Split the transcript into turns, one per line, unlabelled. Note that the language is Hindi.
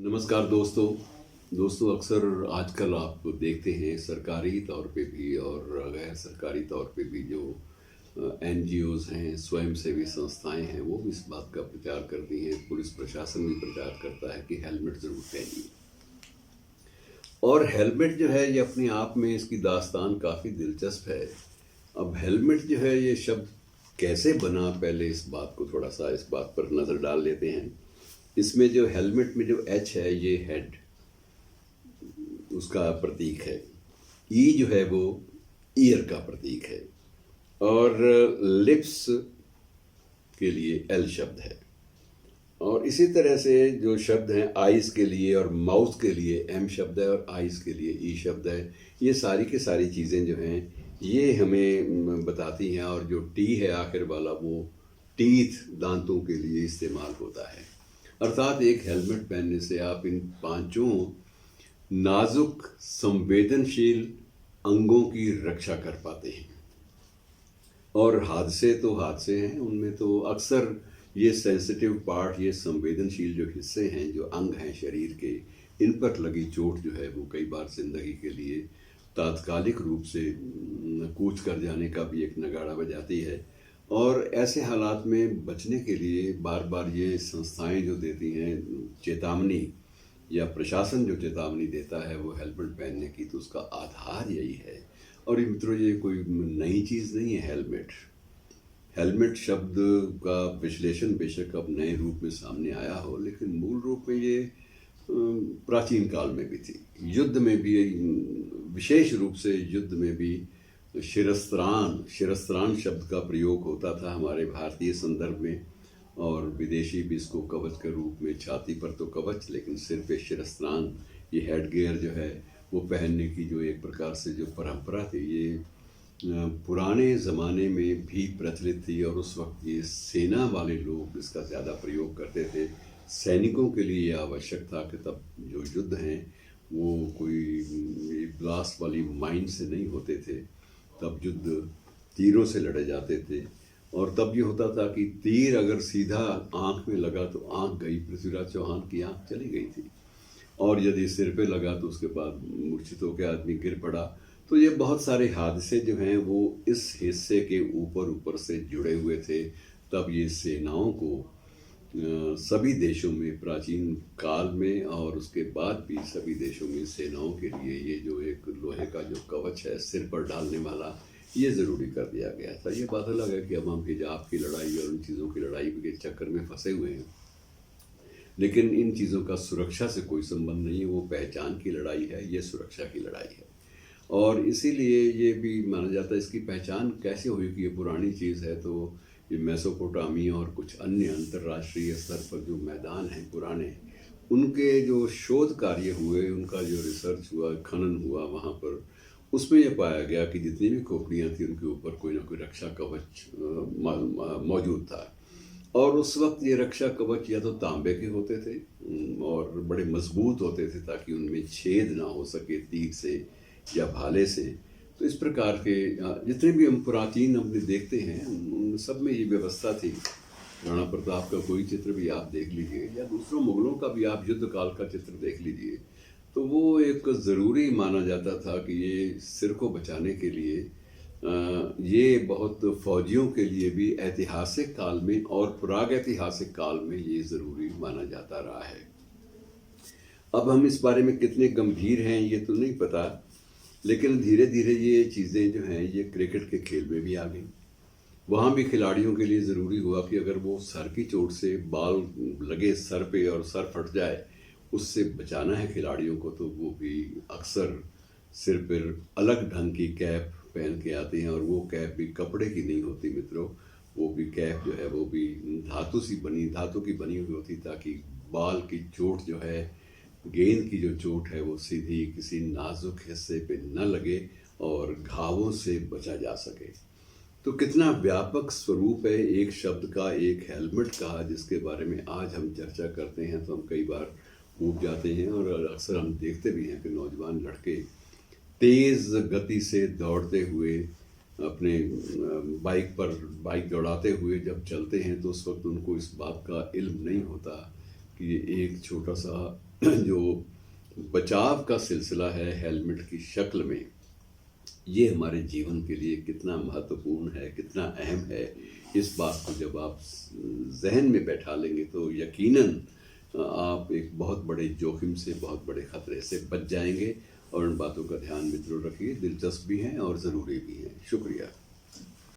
नमस्कार दोस्तों अक्सर आजकल आप देखते हैं सरकारी तौर पे भी और गैर सरकारी तौर पे भी जो एनजीओज हैं, स्वयंसेवी संस्थाएं हैं, वो भी इस बात का प्रचार करती हैं। पुलिस प्रशासन भी प्रचार करता है कि हेलमेट ज़रूर पहनिए। और हेलमेट जो है ये अपने आप में इसकी दास्तान काफ़ी दिलचस्प है। अब हेलमेट जो है ये शब्द कैसे बना, पहले इस बात को थोड़ा सा इस बात पर नज़र डाल लेते हैं। इसमें जो हेलमेट में जो एच है ये हेड उसका प्रतीक है। ई जो है वो ईयर का प्रतीक है और लिप्स के लिए एल शब्द है। और इसी तरह से जो शब्द हैं आइज़ के लिए और माउथ के लिए एम शब्द है और आइज़ के लिए ई शब्द है। ये सारी की सारी चीज़ें जो हैं ये हमें बताती हैं। और जो टी है आखिर वाला वो टीथ दांतों के लिए इस्तेमाल होता है। अर्थात एक हेलमेट पहनने से आप इन पांचों नाजुक संवेदनशील अंगों की रक्षा कर पाते हैं। और हादसे तो हादसे हैं, उनमें तो अक्सर ये सेंसिटिव पार्ट, ये संवेदनशील जो हिस्से हैं, जो अंग हैं शरीर के, इन पर लगी चोट जो है वो कई बार जिंदगी के लिए तात्कालिक रूप से कूच कर जाने का भी एक नगाड़ा बजाती है। और ऐसे हालात में बचने के लिए बार बार ये संस्थाएं जो देती हैं चेतावनी, या प्रशासन जो चेतावनी देता है वो हेलमेट पहनने की, तो उसका आधार यही है। और ये मित्रों ये कोई नई चीज़ नहीं है। हेलमेट शब्द का विश्लेषण बेशक अब नए रूप में सामने आया हो, लेकिन मूल रूप में ये प्राचीन काल में भी थी। युद्ध में भी, विशेष रूप से युद्ध में भी शिरस्त्राण शब्द का प्रयोग होता था हमारे भारतीय संदर्भ में। और विदेशी भी इसको कवच के रूप में, छाती पर तो कवच लेकिन सिर पे शिरस्त्राण, ये हेड गियर जो है वो पहनने की जो एक प्रकार से जो परंपरा थी, ये पुराने ज़माने में भी प्रचलित थी। और उस वक्त ये सेना वाले लोग इसका ज़्यादा प्रयोग करते थे। सैनिकों के लिए ये आवश्यक था कि तब जो युद्ध हैं वो कोई ब्लास्ट वाली माइन से नहीं होते थे। तब युद्ध तीरों से लड़े जाते थे। और तब ये होता था कि तीर अगर सीधा आँख में लगा तो आँख गई, पृथ्वीराज चौहान की आँख चली गई थी। और यदि सिर पे लगा तो उसके बाद मूर्छित होकर आदमी गिर पड़ा। तो ये बहुत सारे हादसे जो हैं वो इस हिस्से के ऊपर से जुड़े हुए थे। तब ये सेनाओं को सभी देशों में, प्राचीन काल में और उसके बाद भी सभी देशों में सेनाओं के लिए ये जो एक लोहे का जो कवच है सिर पर डालने वाला, ये ज़रूरी कर दिया गया था। ये बात अलग है कि अब हम हिजाब की लड़ाई और उन चीज़ों की लड़ाई के चक्कर में फंसे हुए हैं, लेकिन इन चीज़ों का सुरक्षा से कोई संबंध नहीं है। वो पहचान की लड़ाई है, ये सुरक्षा की लड़ाई है। और इसीलिए ये भी माना जाता है, इसकी पहचान कैसे हुई कि ये पुरानी चीज़ है। तो ये मेसोपोटामिया और कुछ अन्य अंतर्राष्ट्रीय स्तर पर जो मैदान हैं पुराने, उनके जो शोध कार्य हुए, उनका जो रिसर्च हुआ, खनन हुआ वहाँ पर, उसमें ये पाया गया कि जितनी भी खोपड़ियाँ थी उनके ऊपर कोई ना कोई रक्षा कवच मौजूद था। और उस वक्त ये रक्षा कवच या तो तांबे के होते थे और बड़े मजबूत होते थे ताकि उनमें छेद ना हो सके तीर से या भाले से। तो इस प्रकार के जितने भी हम प्राचीन अपने देखते हैं उन सब में ये व्यवस्था थी। राणा प्रताप का कोई चित्र भी आप देख लीजिए या दूसरों मुगलों का भी आप युद्ध काल का चित्र देख लीजिए, तो वो एक ज़रूरी माना जाता था कि ये सिर को बचाने के लिए ये बहुत फौजियों के लिए भी ऐतिहासिक काल में और प्रागैतिहासिक काल में ये ज़रूरी माना जाता रहा है। अब हम इस बारे में कितने गंभीर हैं ये तो नहीं पता, लेकिन धीरे धीरे ये चीज़ें जो हैं ये क्रिकेट के खेल में भी आ गई। वहाँ भी खिलाड़ियों के लिए ज़रूरी हुआ कि अगर वो सर की चोट से बॉल लगे सर पे और सर फट जाए, उससे बचाना है खिलाड़ियों को, तो वो भी अक्सर सिर पर अलग ढंग की कैप पहन के आते हैं। और वो कैप भी कपड़े की नहीं होती मित्रों, वो भी कैप जो है वो भी धातु की बनी हुई होती, ताकि बॉल की चोट जो है, गेंद की जो चोट है वो सीधी किसी नाजुक हिस्से पे न लगे और घावों से बचा जा सके। तो कितना व्यापक स्वरूप है एक शब्द का, एक हेलमेट का, जिसके बारे में आज हम चर्चा करते हैं तो हम कई बार ऊब जाते हैं। और अक्सर हम देखते भी हैं कि नौजवान लड़के तेज़ गति से दौड़ते हुए अपने बाइक दौड़ाते हुए जब चलते हैं तो उस वक्त उनको इस बात का इल्म नहीं होता कि ये एक छोटा सा जो बचाव का सिलसिला है हेलमेट की शक्ल में, ये हमारे जीवन के लिए कितना महत्वपूर्ण है, कितना अहम है, इस बात को जब आप जहन में बैठा लेंगे तो यकीनन आप एक बहुत बड़े जोखिम से, बहुत बड़े खतरे से बच जाएंगे। और उन बातों का ध्यान भी जरूर रखिए, दिलचस्प भी हैं और ज़रूरी भी हैं। शुक्रिया।